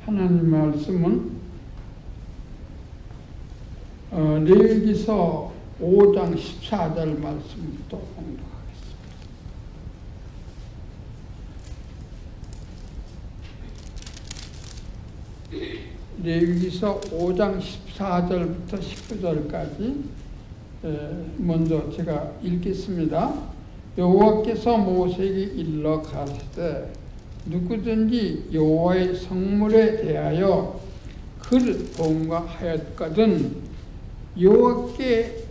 하나님 말씀은 레위기서 5장 14절 말씀부터 공독하겠습니다. 레위기서 5장 14절부터 19절까지 먼저 제가 읽겠습니다. 여호와께서 모세에게 일러 가시되 누구든지 여호와의 성물에 대하여 그릇 봉과하였거든 여호와께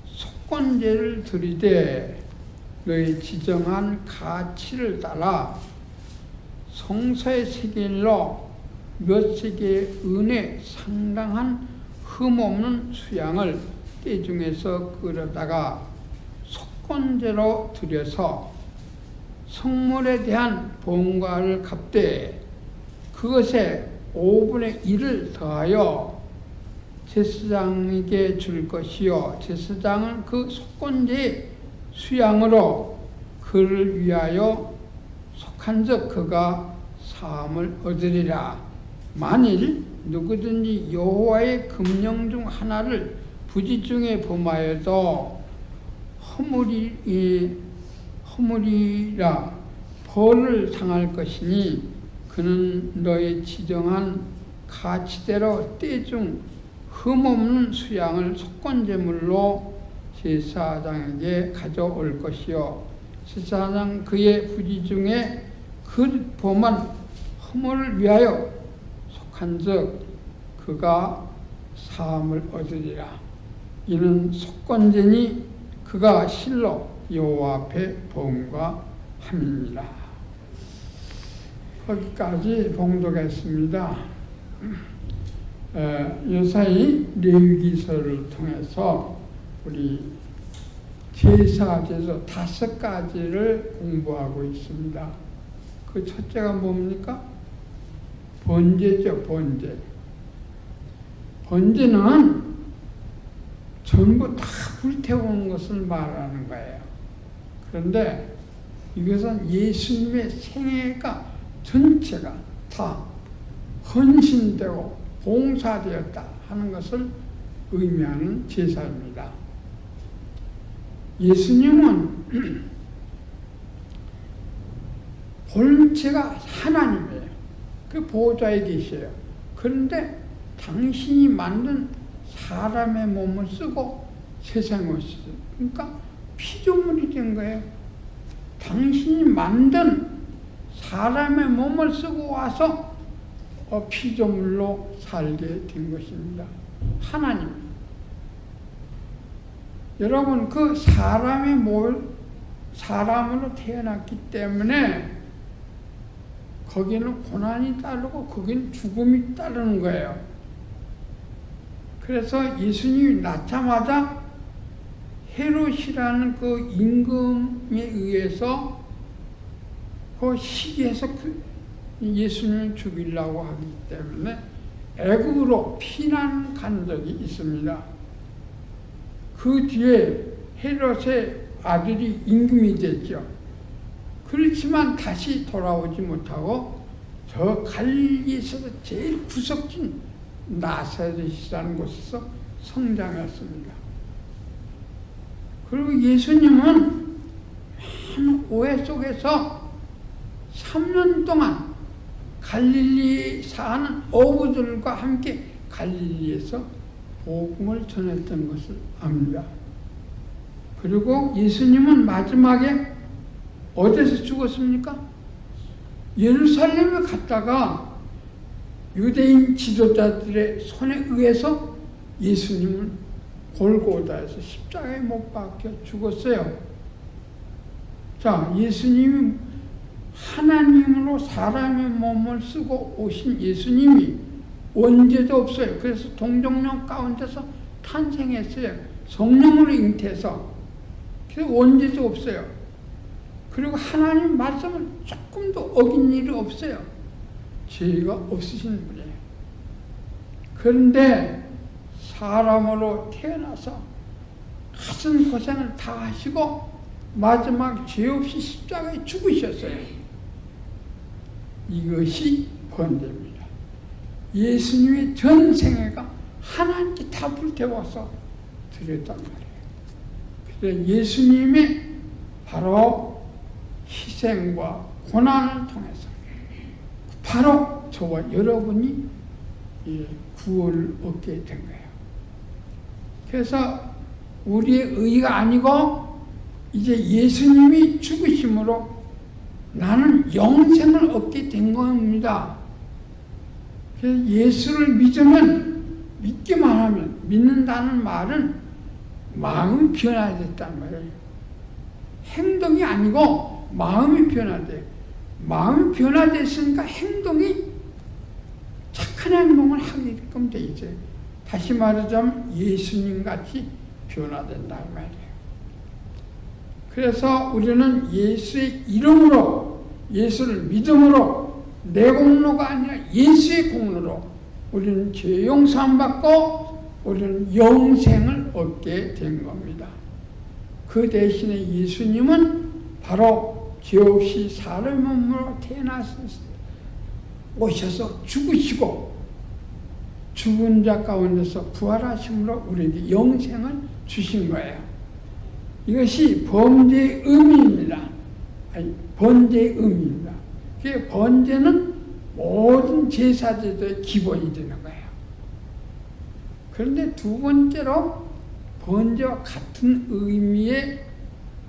속건제를 드리되 너희 지정한 가치를 따라 성소의 세겔로 몇 세겔의 은에 상당한 흠없는 수양을 때 중에서 끌어다가 속건제로 드려서 성물에 대한 봉과를 갚되 그것에 5분의 1을 더하여 제사장에게 줄 것이요 제사장은 그 속건제의 수양으로 그를 위하여 속한즉 그가 사함을 얻으리라. 만일 누구든지 여호와의 금령 중 하나를 부지 중에 범하여도 허물이라 벌을 당할 것이니 그는 너의 지정한 가치대로 때중 흠없는 수양을 속건제물로 제사장에게 가져올 것이요 제사장 그의 부지 중에 그 범한 허물을 위하여 속한즉 그가 사함을 얻으리라. 이는 속건제니 그가 실로 여호와 앞에 봉과함이니라. 거기까지 봉독했습니다. 요사이 레위기서를 통해서 우리 제사제도 5가지를 공부하고 있습니다. 그 첫째가 뭡니까? 번제죠, 번제. 번제는 전부 다 불태우는 것을 말하는 거예요. 그런데 이것은 예수님의 생애가 전체가 다 헌신되고 봉사되었다 하는 것을 의미하는 제사입니다. 예수님은 본체가 하나님이에요. 그 보좌에 계셔요. 그런데 당신이 만든 사람의 몸을 쓰고 세상에 오셨어요. 그러니까 피조물이 된 거예요. 당신이 만든 사람의 몸을 쓰고 와서 피조물로 살게 된 것입니다. 하나님. 여러분 그 사람의 몸을 사람으로 태어났기 때문에 거기는 고난이 따르고 거기는 죽음이 따르는 거예요. 그래서 예수님이 낳자마자 헤롯이라는 그 임금에 의해서 그 시기에서 예수님을 죽이려고 하기 때문에 애굽으로 피난 간 적이 있습니다. 그 뒤에 헤롯의 아들이 임금이 됐죠. 그렇지만 다시 돌아오지 못하고 저 갈릴리에서 제일 구석진 나사렛이라는 곳에서 성장했습니다. 그리고 예수님은 한 오해 속에서 3년 동안 갈릴리에 사는 어부들과 함께 갈릴리에서 복음을 전했던 것을 압니다. 그리고 예수님은 마지막에 어디서 죽었습니까? 예루살렘에 갔다가 유대인 지도자들의 손에 의해서 예수님은 골고다에서 십자가에 못 박혀 죽었어요. 자, 예수님이 하나님으로 사람의 몸을 쓰고 오신 예수님이 원죄도 없어요. 그래서 동정녀 가운데서 탄생했어요. 성령으로 잉태해서. 그래서 원죄도 없어요. 그리고 하나님 말씀을 조금도 어긴 일이 없어요. 죄가 없으신 분이에요. 그런데 사람으로 태어나서 가슴 고생을 다 하시고 마지막 죄 없이 십자가에 죽으셨어요. 이것이 번제입니다. 예수님의 전 생애가 하나님께 다 불태워서 드렸단 말이에요. 그래서 예수님의 바로 희생과 고난을 통해서 바로 저와 여러분이 구원을 얻게 된 거예요. 그래서 우리의 의가 아니고 이제 예수님이 죽으심으로 나는 영생을 얻게 된 겁니다. 그래서 예수를 믿으면, 믿기만 하면, 믿는다는 말은 마음이 변화됐단 말이에요. 행동이 아니고 마음이 변화돼. 마음이 변화됐으니까 행동이 착한 행동을 하게끔 돼 있어요. 다시 말하자면 예수님같이 변화된다 이 말이에요. 그래서 우리는 예수의 이름으로, 예수를 믿음으로, 내 공로가 아니라 예수의 공로로 우리는 죄 용서함 받고 우리는 영생을 얻게 된 겁니다. 그 대신에 예수님은 바로 죄 없이 사람의 몸으로 오셔서 죽으시고 죽은 자 가운데서 부활하심으로 우리에게 영생을 주신 거예요. 이것이 번제의 의미입니다. 아니, 번제의 의미입니다. 그 번제는 모든 제사제도의 기본이 되는 거예요. 그런데 두 번째로 번제와 같은 의미의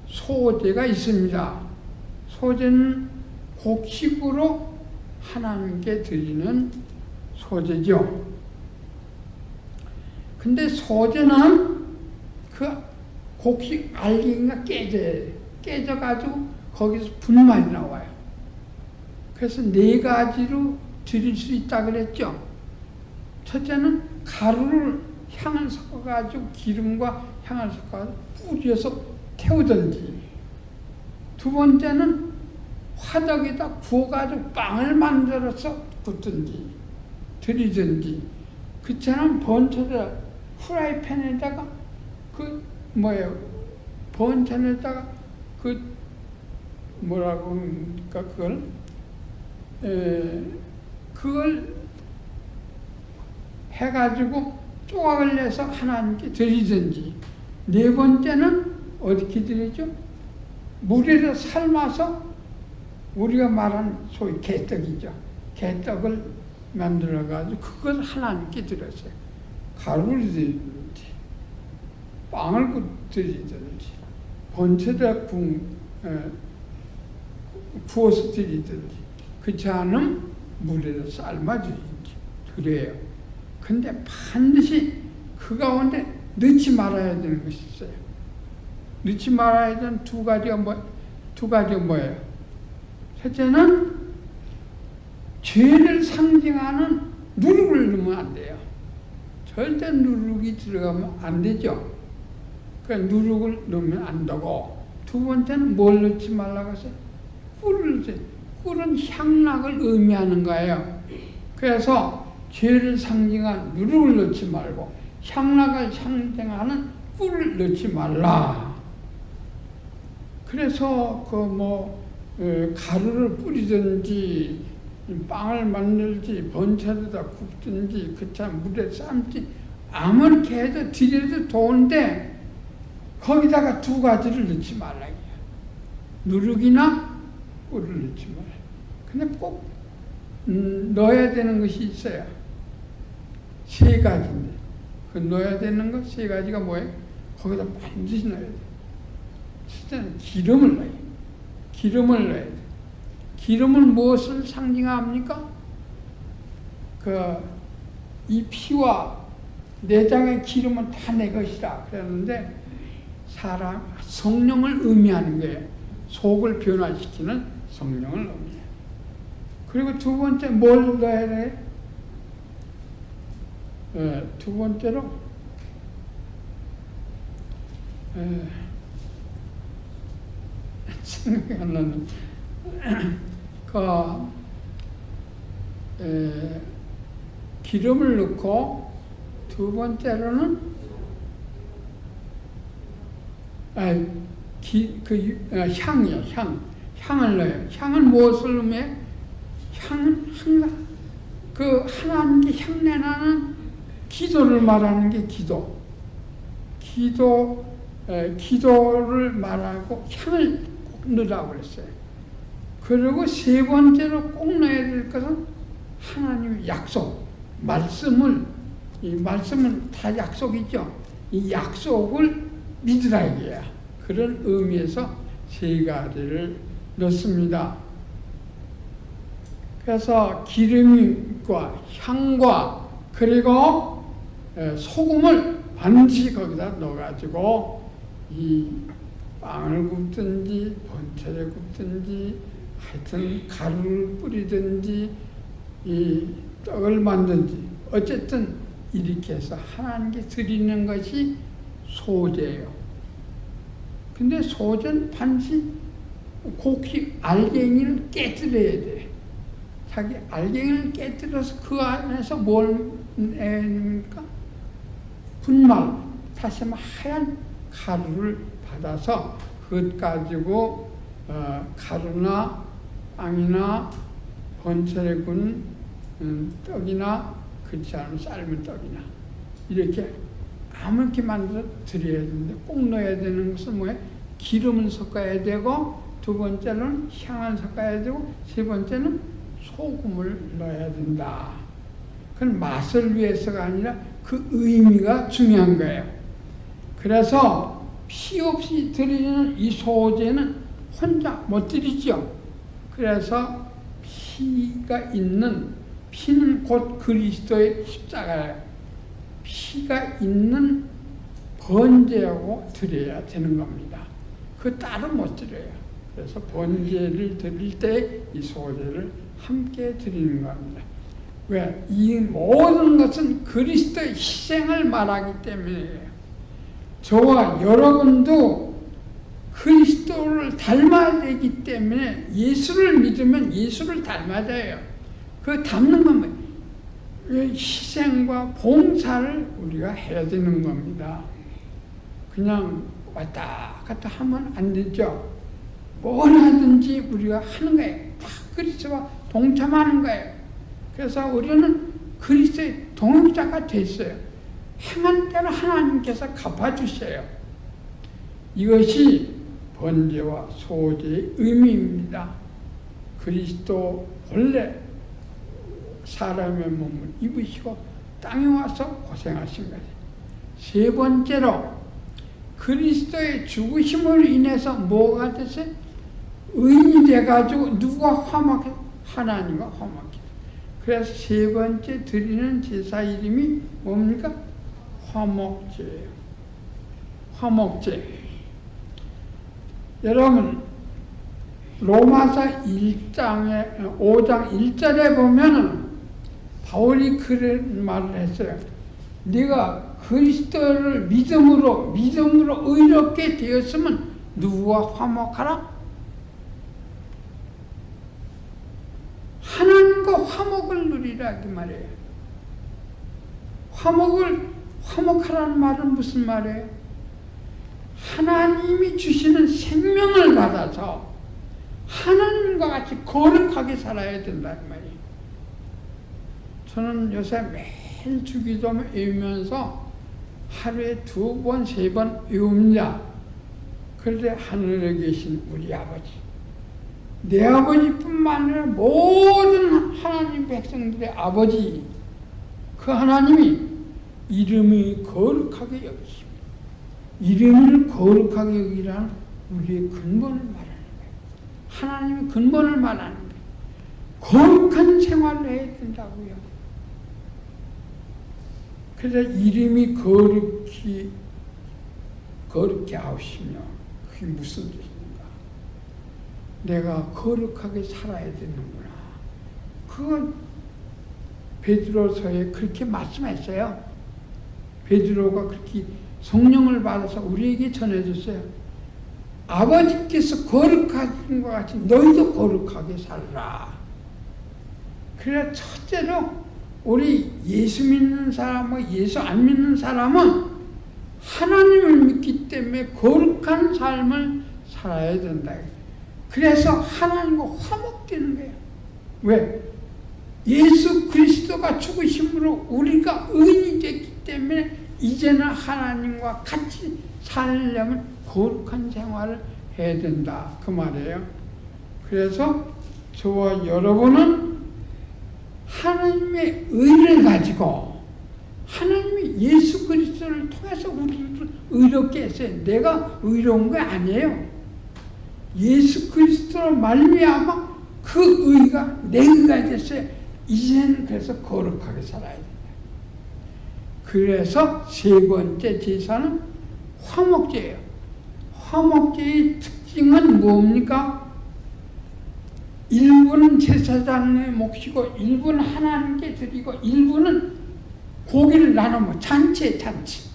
소제가 있습니다. 소제는 곡식으로 하나님께 드리는 소제죠. 근데 소제는 그 곡식 알갱이가 깨져가지고 거기서 분말이 나와요. 그래서 네 가지로 드릴 수 있다 그랬죠. 첫째는 가루를 향을 섞어가지고 기름과 향을 섞어가지고 뿌려서 태우든지, 두 번째는 화덕에다 구워가지고 빵을 만들어서 붓든지 드리든지, 그처럼 번처를 후라이팬에다가 번찬에다가 뭐라고 합니까? 그걸 해가지고 조각을 내서 하나님께 드리든지, 네 번째는 어떻게 드리죠? 물에서 삶아서 우리가 말하는 소위 개떡이죠. 개떡을 만들어가지고 그걸 하나님께 드렸어요. 가루를 드리든지, 빵을 드리든지, 번체에다 구워서 드리든지, 그렇지 않으면 물에서 삶아주든지 그래요. 근데 반드시 그 가운데 넣지 말아야 되는 것이 있어요. 넣지 말아야 되는 두 가지가 뭐예요? 첫째는 죄를 상징하는 누룩을 넣으면 안 돼요. 절대 누룩이 들어가면 안 되죠. 그러니까 누룩을 넣으면 안 되고, 두 번째는 뭘 넣지 말라고 해서 꿀을 넣지. 꿀은 향락을 의미하는 거예요. 그래서 죄를 상징한 누룩을 넣지 말고 향락을 상징하는 꿀을 넣지 말라. 그래서 가루를 뿌리든지 빵을 만들지 번차에다 굽든지 그참 물에 삶지 아무렇게 해도 드려도 좋은데 거기다가 두 가지를 넣지 말라. 누룩이나 꿀을 넣지 말라. 근데 꼭 넣어야 되는 것이 있어요. 세 가지인데 그 넣어야 되는 것 세 가지가 뭐예요? 거기다 반드시 넣어야 돼. 첫째는 기름을 넣어야 돼. 기름을 넣어야 돼. 기름은 무엇을 상징합니까? 이 피와 내장의 기름은 다 내 것이다 그랬는데 성령을 의미하는 거예요. 속을 변화시키는 성령을 의미해요. 그리고 두 번째 뭘 넣어야 돼? 두 번째로 생각이 안 나는데 기름을 넣고 두 번째로는 향이요. 향을 넣어요. 향은 무엇을 의미해? 향은 항상 그 하나님께 향내나는 기도를 말하는 게 기도를 말하고 향을 꼭 넣으라고 그랬어요. 그리고 세 번째로 꼭 넣어야 될 것은 하나님의 약속, 이 말씀은 다 약속이죠. 이 약속을 믿으라 이게야. 그런 의미에서 세 가지를 넣습니다. 그래서 기름과 향과 그리고 소금을 반드시 거기다 넣어가지고 이 빵을 굽든지 번철에 굽든지 하여튼 가루를 뿌리든지 이 떡을 만든지 어쨌든 이렇게 해서 하나님께 드리는 것이 소제예요. 근데 소제는 반드시 곡식 알갱이를 깨뜨려야 돼. 자기 알갱이를 깨뜨려서 그 안에서 뭘 내니까 분말, 다시 한번 하얀 가루를 받아서 그것 가지고 가루나 빵이나 번철에 군 떡이나 그렇지 않으면 삶은 떡이나 이렇게 아무렇게 만들어 드려야 되는데 꼭 넣어야 되는 것은 뭐예요? 기름을 섞어야 되고 두 번째는 향을 섞어야 되고 세 번째는 소금을 넣어야 된다. 그건 맛을 위해서가 아니라 그 의미가 중요한 거예요. 그래서 피 없이 드리는 이 소제는 혼자 못 드리죠. 그래서 피는 곧 그리스도의 십자가예요. 피가 있는 번제하고 드려야 되는 겁니다. 그 따로 못 드려요. 그래서 번제를 드릴 때 이 소제를 함께 드리는 겁니다. 왜? 이 모든 것은 그리스도의 희생을 말하기 때문이에요. 저와 여러분도 그리스도를 닮아야 되기 때문에 예수를 믿으면 예수를 닮아져요. 그 닮는 건 뭐예요? 희생과 봉사를 우리가 해야 되는 겁니다. 그냥 왔다 갔다 하면 안 되죠. 뭘 하든지 우리가 하는 거예요. 다 그리스도와 동참하는 거예요. 그래서 우리는 그리스도의 동역자가 됐어요. 행한 대로 하나님께서 갚아주세요. 이것이 번제와 소제의 의미입니다. 그리스도 본래 사람의 몸을 입으시고 땅에 와서 고생하신 거죠. 세 번째로 그리스도의 죽으심으로 인해서 뭐가 됐어요? 의인이 돼가지고 누가 화목해? 하나님과 화목해. 그래서 세 번째 드리는 제사 이름이 뭡니까? 화목제예요. 화목제. 여러분 로마서 5장 1절에 보면은 바울이 그런 말을 했어요. 네가 그리스도를 믿음으로 의롭게 되었으면 누구와 화목하라? 하나님과 화목을 누리라 그 말이에요. 화목하라는 말은 무슨 말이에요? 하나님이 주시는 생명을 받아서 하나님과 같이 거룩하게 살아야 된다는 말이에요. 저는 요새 매일 주기도문 외우면서 하루에 2번, 3번 외웁니다. 그런데 하늘에 계신 우리 아버지, 내 아버지뿐만 아니라 모든 하나님 백성들의 아버지, 그 하나님이 이름이 거룩하게 여기십니다. 이름을 거룩하게 여기라는 우리의 근본을 말하는 거예요. 하나님의 근본을 말하는 거예요. 거룩한 생활을 해야 된다고요. 그래서 이름이 거룩히 하시며 그게 무슨 뜻인가? 내가 거룩하게 살아야 되는구나. 그건 베드로서에 그렇게 말씀했어요. 베드로가 그렇게 성령을 받아서 우리에게 전해줬어요. 아버지께서 거룩하신 것 같이 너희도 거룩하게 살라. 그래 첫째로 우리 예수 믿는 사람과 예수 안 믿는 사람은 하나님을 믿기 때문에 거룩한 삶을 살아야 된다. 그래서 하나님과 화목되는 거예요. 왜? 예수 그리스도가 죽으심으로 우리가 의인이 됐기 때문에 이제는 하나님과 같이 살려면 거룩한 생활을 해야 된다 그 말이에요. 그래서 저와 여러분은 하나님의 의를 가지고 하나님이 예수 그리스도를 통해서 우리를 의롭게 했어요. 내가 의로운 게 아니에요. 예수 그리스도로 말미암아 그 의가 내 의가 됐어요. 이제는 그래서 거룩하게 살아야 된다. 그래서 세 번째 제사는 화목제예요. 화목제의 특징은 뭡니까? 일부는 제사장의 몫이고 일부는 하나님께 드리고 일부는 고기를 나눠 잔치에 잔치.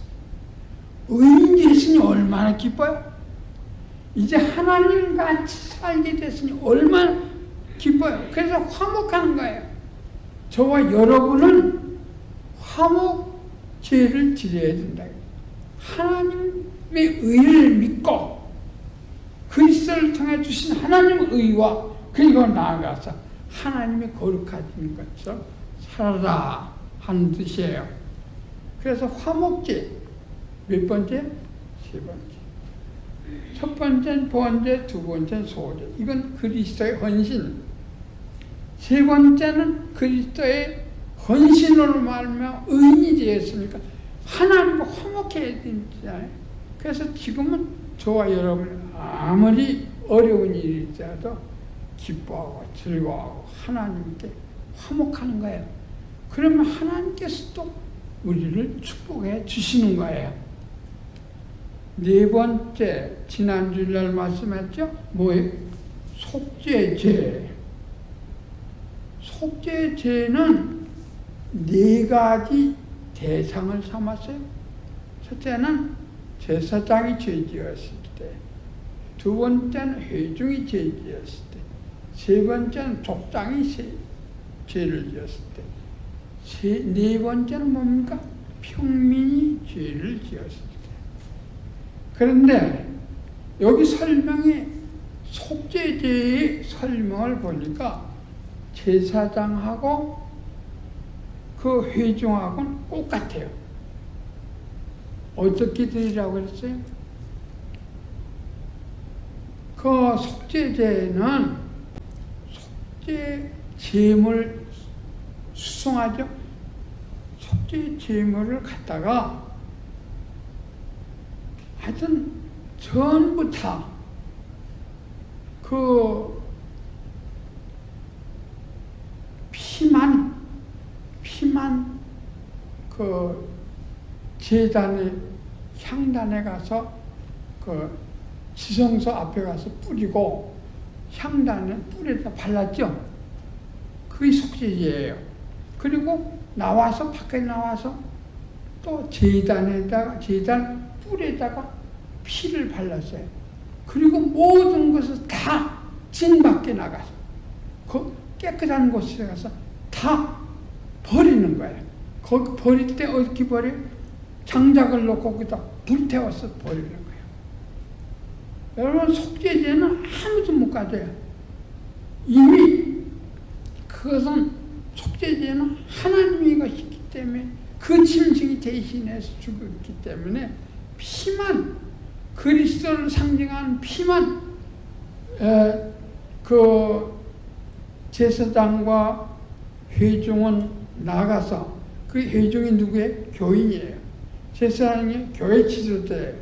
의인 됐으니 얼마나 기뻐요? 이제 하나님과 같이 살게 됐으니 얼마나 기뻐요. 그래서 화목하는 거예요. 저와 여러분은 화목제를 지내야 된다. 하나님의 의를 믿고 그리스도를 통해 주신 하나님의 의와 그리고 나아가서 하나님의 거룩하신 것처럼 살아라 하는 뜻이에요. 그래서 화목제 몇 번째? 세 번째. 첫 번째는 번제, 두 번째는 소제. 이건 그리스도의 헌신. 세 번째는 그리스도의 헌신으로 말하면 의인이 되었으니까 하나님과 화목해야 되잖아요. 그래서 지금은 저와 여러분 아무리 어려운 일이 있어도 기뻐하고 즐거워하고 하나님께 화목하는 거예요. 그러면 하나님께서 또 우리를 축복해 주시는 거예요. 네 번째, 지난주일 말씀했죠? 뭐예요? 속죄제. 속죄제는 네 가지 대상을 삼았어요. 첫째는 제사장이 죄지었을 때, 두 번째는 회중이 죄지었을 때, 세 번째는 족장이 죄를 지었을 때, 네 번째는 뭡니까? 평민이 죄를 지었을 때. 그런데 여기 설명에 속죄제의 설명을 보니까 제사장하고 그 회중하고는 똑같아요. 어떻게 드리라고 그랬어요? 그 속죄제는 속죄 제물 수송하죠. 속죄 제물을 갖다가 하여튼 전부 다 그 피만 그 제단에 향단에 가서 그 지성소 앞에 가서 뿌리고 향단에 뿔에다 발랐죠. 그게 속죄제예요. 그리고 나와서 밖에 나와서 또 제단에다가 제단 뿔에다가 피를 발랐어요. 그리고 모든 것을 다 진 밖에 나가서 그 깨끗한 곳에 가서 다 버리는 거예요. 거기 버릴 때 어떻게 버려요? 장작을 놓고 거기다 불태워서 버리는 거예요. 여러분 속죄제는 아무도 못 가져요. 이미 그것은 속죄제는 하나님이 것이기 때문에 그 짐승이 대신해서 죽었기 때문에 피만 그리스도를 상징하는 피만 그 제사장과 회중은 나가서 그 회중이 누구예요? 교인이에요. 제사장이 교회 지도자예요.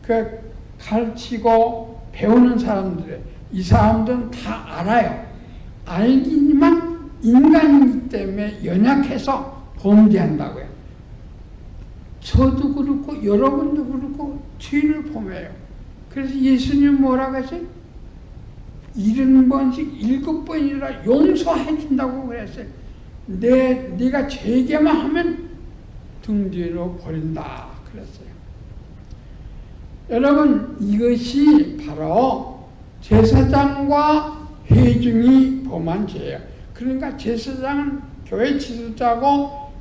그 가르치고 배우는 사람들이에요. 이 사람들은 다 알아요. 알기만 인간이기 때문에 연약해서 범죄한다고요. 저도 그렇고 여러분도 그렇고 죄를 범해요. 그래서 예수님 뭐라고 하세요? 70번씩 7번이라 용서해 준다고 그랬어요. 네가 죄게만 하면 등 뒤로 버린다 그랬어요. 여러분 이것이 바로 제사장과 회중이 범한 죄예요. 그러니까 제사장은 교회 지도자고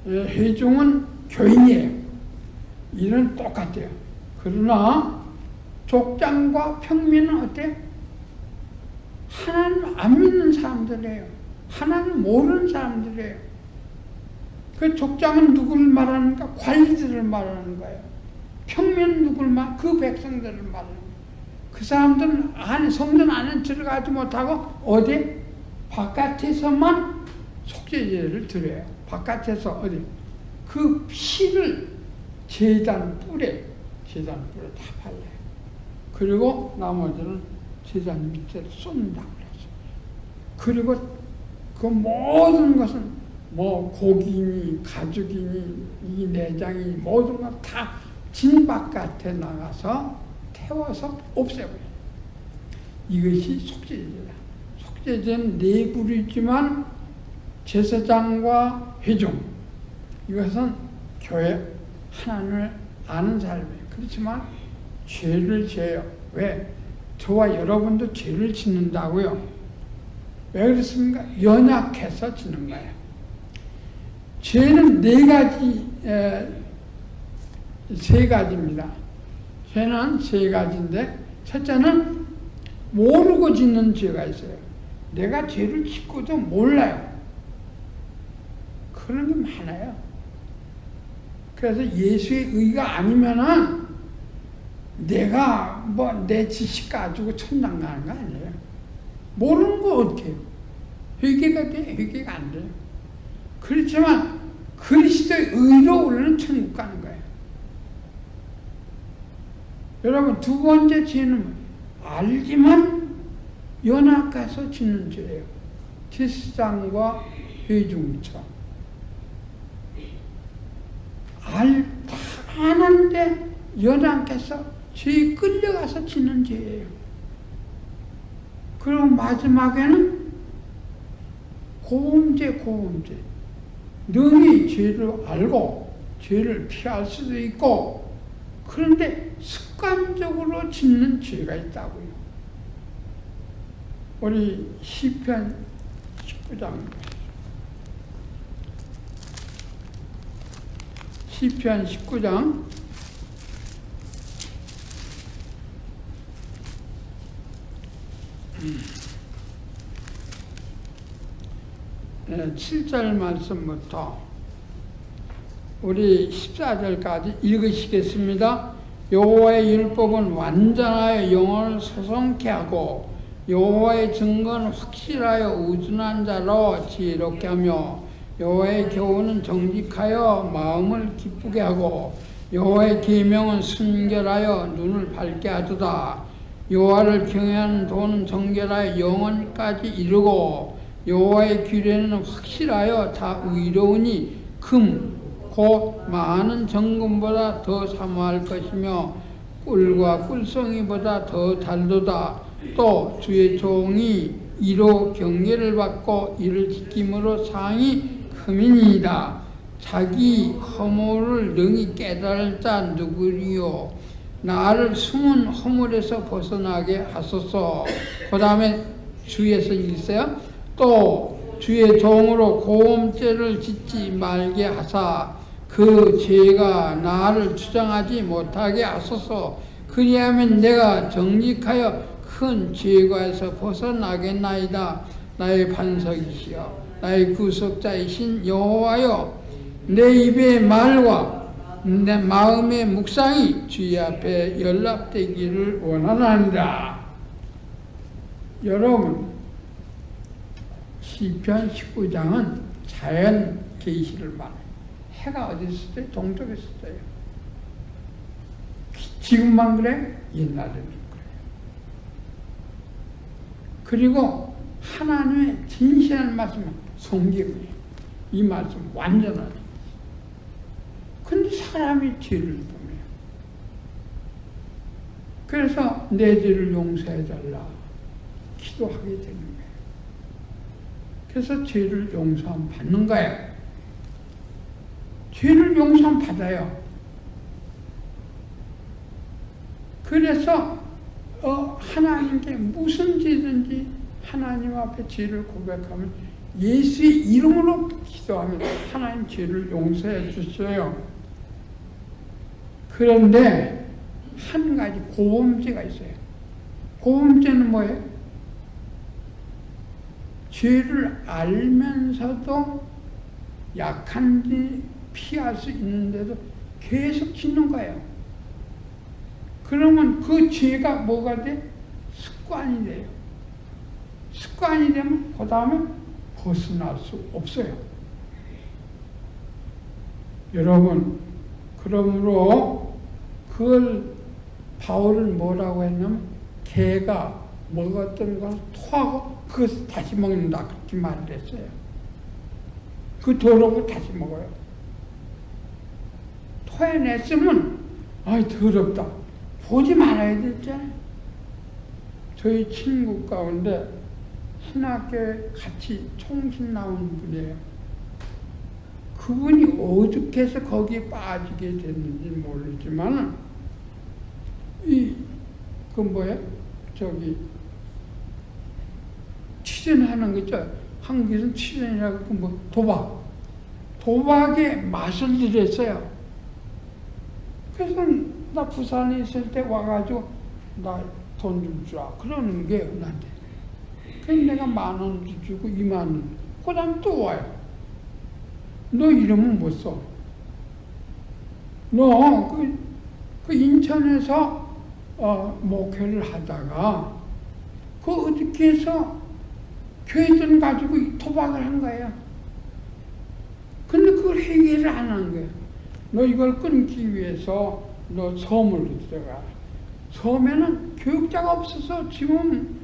회중은 교인이에요. 이는 똑같아요. 그러나 족장과 평민은 어때요? 하나님 안 믿는 사람들이에요. 하나님 모르는 사람들이에요. 그 족장은 누구를 말하는가? 관리들을 말하는 거예요. 평면 누구를 말? 그 백성들을 말하는 거예요. 그 사람들은 성전 안에 들어가지 못하고 어디? 바깥에서만 속죄제를 드려요. 바깥에서 어디? 그 피를 제단 뿔에 다 발라요. 그리고 나머지는 제단 밑에 쏜다고 그랬어요. 그리고 그 모든 것은 뭐 고기니 가죽이니 이 내장이 모든 것 다 진 바깥에 나가서 태워서 없애버려요. 이것이 속죄제다. 속죄제는 네 부류지만 제사장과 회중 이것은 교회 하나님을 아는 사람이에요. 그렇지만 죄를 져요. 왜? 저와 여러분도 죄를 짓는다고요. 왜 그렇습니까? 연약해서 짓는 거예요. 죄는 세 가지입니다. 죄는 세 가지인데 첫째는 모르고 짓는 죄가 있어요. 내가 죄를 짓고도 몰라요. 그런 게 많아요. 그래서 예수의 의가 아니면은 내가 내 지식 가지고 천당 가는 거 아니에요. 모르는 거 어떻게 해요? 회개가 돼? 회개가 안 돼요. 그렇지만 그리스도의 의로 우리는 천국 가는 거예요. 여러분 두 번째 죄는 알지만 연약해서 짓는 죄예요. 제사장과 회중처럼 다 아는데 연약해서 죄에 끌려가서 짓는 죄예요. 그리고 마지막에는 고범죄. 능히 죄를 알고 죄를 피할 수도 있고 그런데 습관적으로 짓는 죄가 있다고요. 우리 시편 19장 시편 19장 7절 말씀부터 우리 14절까지 읽으시겠습니다. 여호와의 율법은 완전하여 영혼을 소성케 하고 여호와의 증거는 확실하여 우둔한 자로 지혜롭게 하며 여호와의 교훈은 정직하여 마음을 기쁘게 하고 여호와의 계명은 순결하여 눈을 밝게 하도다. 여호와를 경외하는 도는 정결하여 영원까지 이르고 여호와의 규례는 확실하여 다 의로우니 금 곧 많은 정금보다 더 사모할 것이며 꿀과 꿀송이보다 더 달도다. 또 주의 종이 이로 경계를 받고 이를 지킴으로 상이 크민이다. 자기 허물을 능히 깨달을 자 누구리요? 나를 숨은 허물에서 벗어나게 하소서. 그 다음에 주에서 읽으세요. 또 주의 종으로 고음죄를 짓지 말게 하사 그 죄가 나를 주장하지 못하게 하소서. 그리하면 내가 정직하여 큰 죄과에서 벗어나겠나이다. 나의 반석이시여 나의 구속자이신 여호와여 내 입의 말과 내 마음의 묵상이 주의 앞에 연락되기를 원하나이다. 여러분 시편 19장은 자연 계시를 말해요. 해가 어디 있을 때? 동쪽에 있을 때요. 지금만 그래? 옛날에는 그래요. 그리고 하나님의 진실한 말씀은 성경이에요. 이 말씀 완전하죠. 근데 사람이 죄를 범해요. 그래서 내 죄를 용서해달라 기도하게 되는 거예요. 그래서 죄를 용서함 받는 거예요. 죄를 용서함 받아요. 그래서 하나님께 무슨 죄든지 하나님 앞에 죄를 고백하면 예수의 이름으로 기도하면 하나님 죄를 용서해 주셔요. 그런데 한 가지 고범죄가 있어요. 고범죄는 뭐예요? 죄를 알면서도 약한지 피할 수 있는데도 계속 짓는 거예요. 그러면 그 죄가 뭐가 돼? 습관이 돼요. 습관이 되면 그 다음에 벗어날 수 없어요. 여러분, 그러므로 그걸 바울은 뭐라고 했냐면 개가 먹었던 걸 토하고 그것을 다시 먹는다, 그렇게 말을 했어요. 그 더러운 걸 다시 먹어요. 토해냈으면 아이 더럽다, 보지 말아야 됐잖아요. 저희 친구 가운데 신학교에 같이 총신 나온 분이에요. 그분이 어떻게 해서 거기에 빠지게 됐는지 모르지만 그 뭐야? 저기 치전하는 거 있죠? 한국에서는 치전이라고 뭐 도박에 맛을 들였어요. 그래서 나 부산에 있을 때 와가지고 나 돈 줄 줄 알아 그러는 게 나한테. 그래서 내가 10,000원 주고 20,000원. 그 다음 또 와요. 너 이러면 못 써. 너 그 인천에서 목회를 하다가 그 어떻게 해서 교회돈 가지고 도박을 한 거예요. 근데 그걸 해결을 안 한 거예요. 너 이걸 끊기 위해서 너 섬으로 들어가. 섬에는 교육자가 없어서 지금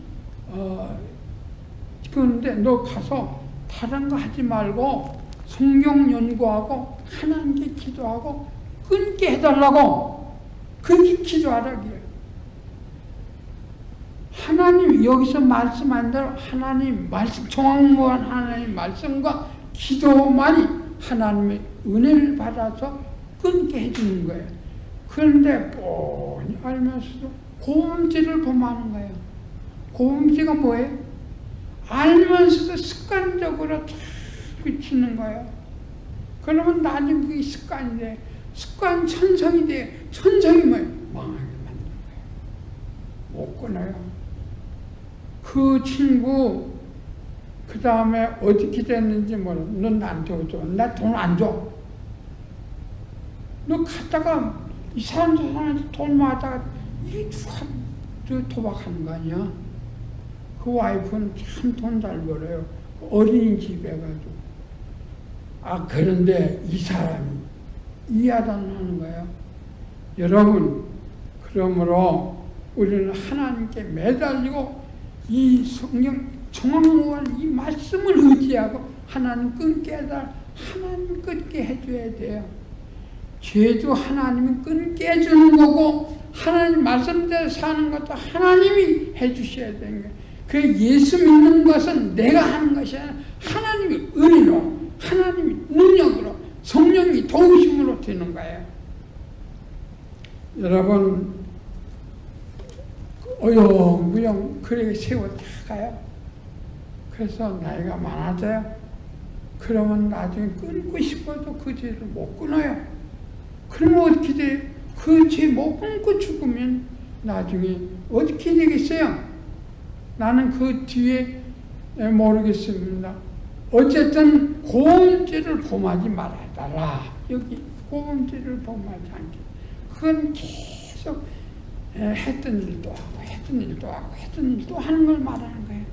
그런데 너 가서 다른 거 하지 말고 성경 연구하고 하나님께 기도하고 끊게 해달라고 그렇게 기도하라고요. 하나님 여기서 말씀한 대로 하나님 말씀 정확무한 하나님 말씀과 기도만이 하나님의 은혜를 받아서 끊게 해주는 거예요. 그런데 뻔히 알면서도 고음질을 범하는 거예요. 고음질가 뭐예요? 알면서도 습관적으로 자꾸 치는 거예요. 그러면 나중에 그게 습관이 돼. 습관 천성이 돼. 천성이 뭐예요? 망하게 만드는 거예요. 못 끊어요. 그 친구 그 다음에 어떻게 됐는지 몰라. 넌 나한테 어쩌고. 나 돈 안 줘. 너 갔다가 이 사람한테 돈 받다가 이게 누가 도박하는 거 아니야? 그 와이프는 참 돈 잘 벌어요. 어린이집에 가지고. 그런데 이 사람이 이해하다는 거예요. 여러분, 그러므로 우리는 하나님께 매달리고 이 성경 정확무한 이 말씀을 의지하고 하나님 끊게 해달, 하나님 끊게 해줘야 돼요. 죄도 하나님이 끊게 해주는 거고 하나님 말씀대로 사는 것도 하나님이 해주셔야 되는 거예요. 그 예수 믿는 것은 내가 하는 것이 아니라 하나님의 은혜로, 하나님의 능력으로, 성령이 도우심으로 되는 거예요. 여러분, 어영부영 그렇게 세워다가요. 그래서 나이가 많아져요. 그러면 나중에 끊고 싶어도 그 죄를 못 끊어요. 그러면 어떻게 돼요? 그 죄 못 끊고 죽으면 나중에 어떻게 되겠어요? 나는 그 뒤에 모르겠습니다. 어쨌든 고음죄를 범하지 말아달라. 여기 고음죄를 범하지 않게. 그건 계속 했던 일도 하고 했던 일도 하고 했던 일도 하는 걸 말하는 거예요.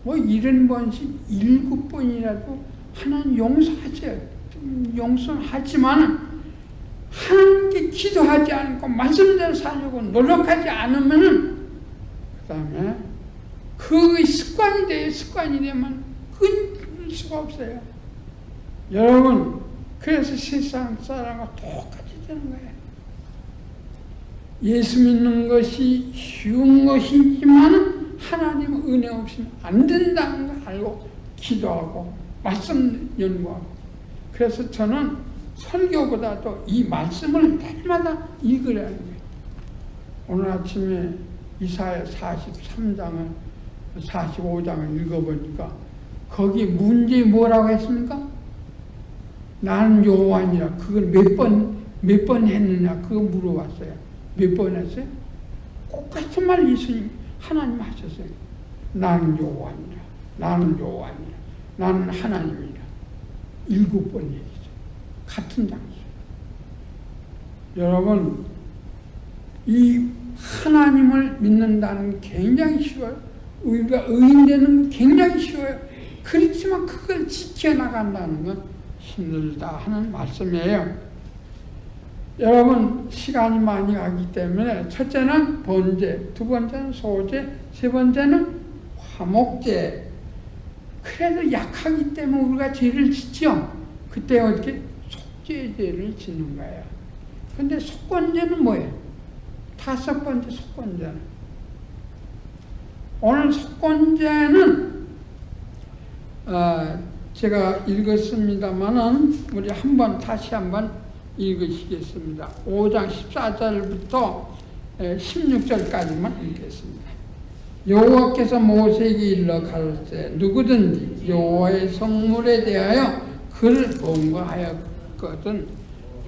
뭐 70번씩 7번이라도 하나님 용서하세요. 용서하지만 하나님께 기도하지 않고 말씀대로 살려고 노력하지 않으면은 그 다음에 그 습관이 돼요. 습관이 되면 끊을 수가 없어요. 여러분, 그래서 세상 사람과 똑같이 되는 거예요. 예수 믿는 것이 쉬운 것이지만 하나님 은혜 없이는 안 된다는 걸 알고 기도하고 말씀 연구하고. 그래서 저는 설교보다도 이 말씀을 날마다 읽으려는 거예요. 오늘 아침에 이사야 43장을 45장을 읽어보니까 거기 문제 뭐라고 했습니까? 나는 여호와니라. 그걸 몇 번 했느냐 그거 물어봤어요. 몇 번 했어요? 똑같은 말 예수님 하나님 하셨어요. 나는 여호와니라. 나는 여호와니라. 나는 하나님이라. 7번 얘기죠. 같은 장소. 여러분, 이 하나님을 믿는다는 게 굉장히 쉬워요. 우리가 의인 되는 건 굉장히 쉬워요. 그렇지만 그걸 지켜나간다는 건 힘들다 하는 말씀이에요. 여러분, 시간이 많이 가기 때문에 첫째는 번제, 두 번째는 소제, 세 번째는 화목제. 그래도 약하기 때문에 우리가 죄를 짓죠. 그때 어떻게? 속죄제를 짓는 거예요. 근데 속건제는 뭐예요? 5번째 속건제는. 오늘 속건제는 제가 읽었습니다만은 우리 다시 한번 읽으시겠습니다. 5장 14절부터 16절까지만 읽겠습니다. 여호와께서 모세에게 일러 가르치되 누구든지 여호와의 성물에 대하여 그를 범과하였거든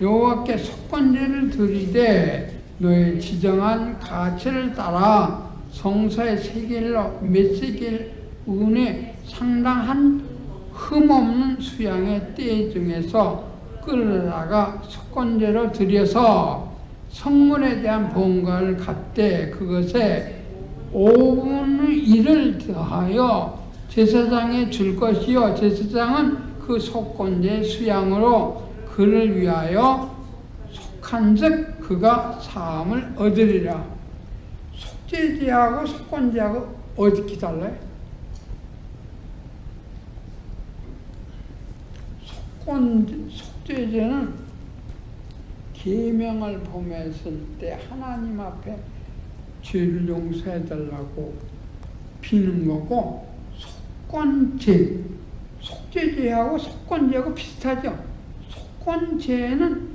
여호와께 속건제를 드리되 너의 지정한 가치를 따라 성소의 세겔로 몇 세겔 은에 상당한 흠없는 수양의 때 중에서 끌어다가 속건제로 드려서 성물에 대한 번과를 갚되 그것에 5분의 1을 더하여 제사장에 줄 것이요 제사장은 그 속건제 수양으로 그를 위하여 속한즉 그가 사함을 얻으리라. 속죄제하고 속건제하고 어떻게 달라요? 속죄제는 계명을 범했을 때 하나님 앞에 죄를 용서해달라고 비는 거고, 속죄제하고 속건제하고 비슷하죠. 속건제는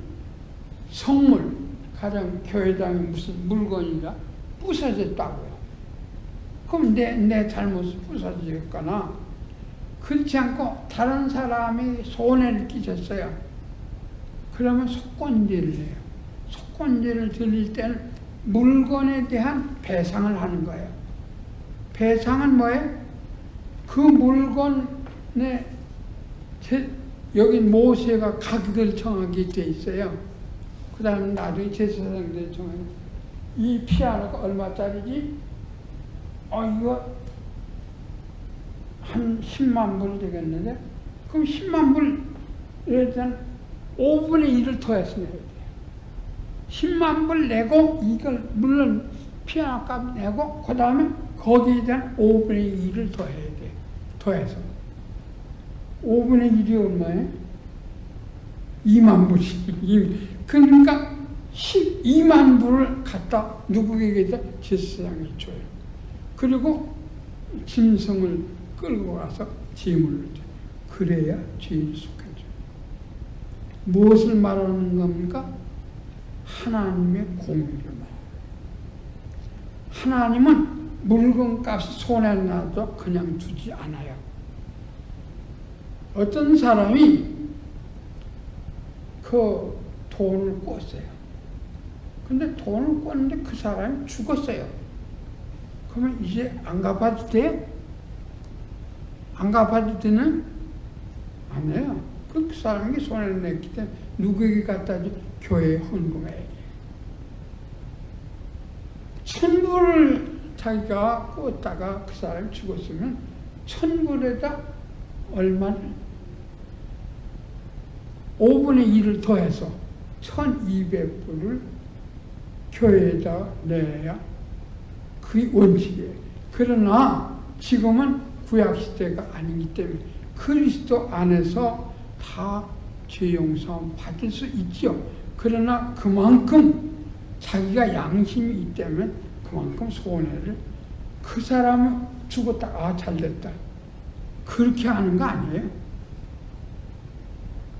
성물, 가령 교회당에 무슨 물건이가 부서졌다고요. 그럼 내 잘못을 부서졌거나, 그렇지 않고 다른 사람이 손해를 끼쳤어요. 그러면 속건제를 해요. 속건제를 드릴 때는 물건에 대한 배상을 하는 거예요. 배상은 뭐예요? 그 물건에 여기 모세가 가격을 정하게 돼 있어요. 그 다음에 나중에 제사장들이 정해요. 이 피아노가 얼마짜리지? 이거 한 10만 불 되겠는데? 그럼 10만 불에 대한 5분의 1을 더해서 내야 돼요. 10만 불 내고, 이걸, 물론 피아노 값 내고, 그 다음에 거기에 대한 5분의 1을 더해야 돼. 더해서. 5분의 1이 얼마예요? 2만 불씩. 그러니까 12만 불을 갖다 누구에게다? 제사장에 줘요. 그리고 짐승을 끌고 가서 제물을 줘요. 그래야 죄를 속해줘요. 무엇을 말하는 겁니까? 하나님의 공의를 말해요. 하나님은 물건값이 손해나도 그냥 두지 않아요. 어떤 사람이 그 돈을 꿨어요. 근데 돈을 꿨는데 그 사람이 죽었어요. 그러면 이제 안 갚아도 돼요? 안 갚아도 되는? 안 해요. 그 사람에게 손해를 냈기 때문에 누구에게 갖다 줘? 교회에 헌금해야 돼요. 1000불을 자기가 꿨다가 그 사람이 죽었으면 1000불에다 얼마를? 5분의 1을 더해서 1200불을 교회에다 내야 그게 원칙이에요. 그러나 지금은 구약시대가 아니기 때문에 그리스도 안에서 다 죄 용서 받을 수 있죠. 그러나 그만큼 자기가 양심이 있다면 그만큼 손해를, 그 사람은 죽었다, 잘됐다, 그렇게 하는 거 아니에요?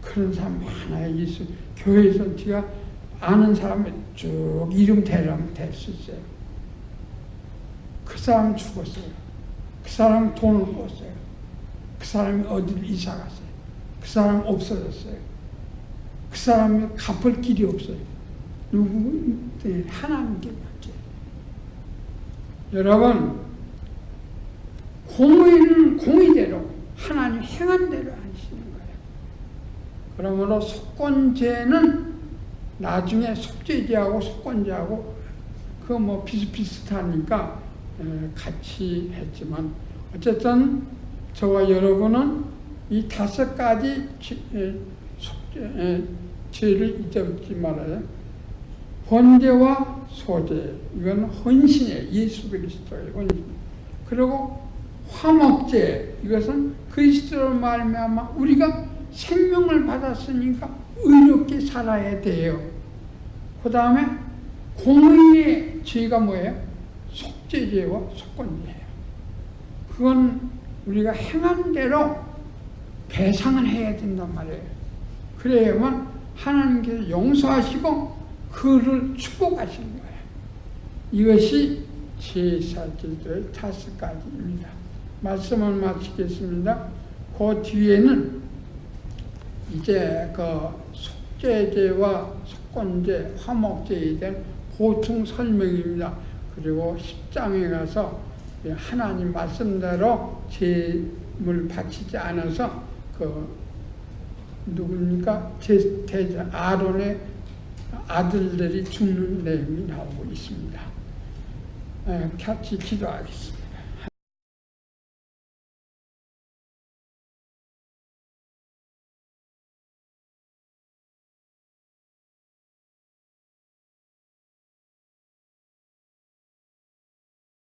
그런 사람 많아요. 교회에서 제가 아는 사람을 쭉 이름 대라면 될 수 있어요. 그 사람 죽었어요. 그 사람 돈을 꿨어요. 그 사람이 어디를 이사 갔어요. 그 사람 없어졌어요. 그 사람이 갚을 길이 없어요. 누구한테? 하나님께 맡겨요. 여러분, 공의는 공의대로 하나님 행한 대로 하시는 거예요. 그러므로 속건제는 나중에 속죄제하고 속건제하고 그 뭐 비슷비슷하니까 같이 했지만 어쨌든 저와 여러분은 이 5가지 죄를 잊지 말아요. 번제와 소제, 이건 헌신이에요. 예수 그리스도의 헌신. 그리고 화목제, 이것은 그리스도로 말미암아 우리가 생명을 받았으니까 의롭게 살아야 돼요. 그 다음에 공의의 죄가 뭐예요? 속죄제와 속건제예요. 그건 우리가 행한 대로 배상을 해야 된단 말이에요. 그래야만 하나님께서 용서하시고 그를 축복하시는 거예요. 이것이 제사제도의 5가지입니다. 말씀을 마치겠습니다. 그 뒤에는 이제 그 속죄제와 속건제, 화목제에 대한 보충 설명입니다. 그리고 10장에 가서 하나님 말씀대로 제물 바치지 않아서 그 누굽니까? 아론의 아들들이 죽는 내용이 나오고 있습니다. 같이 기도하겠습니다.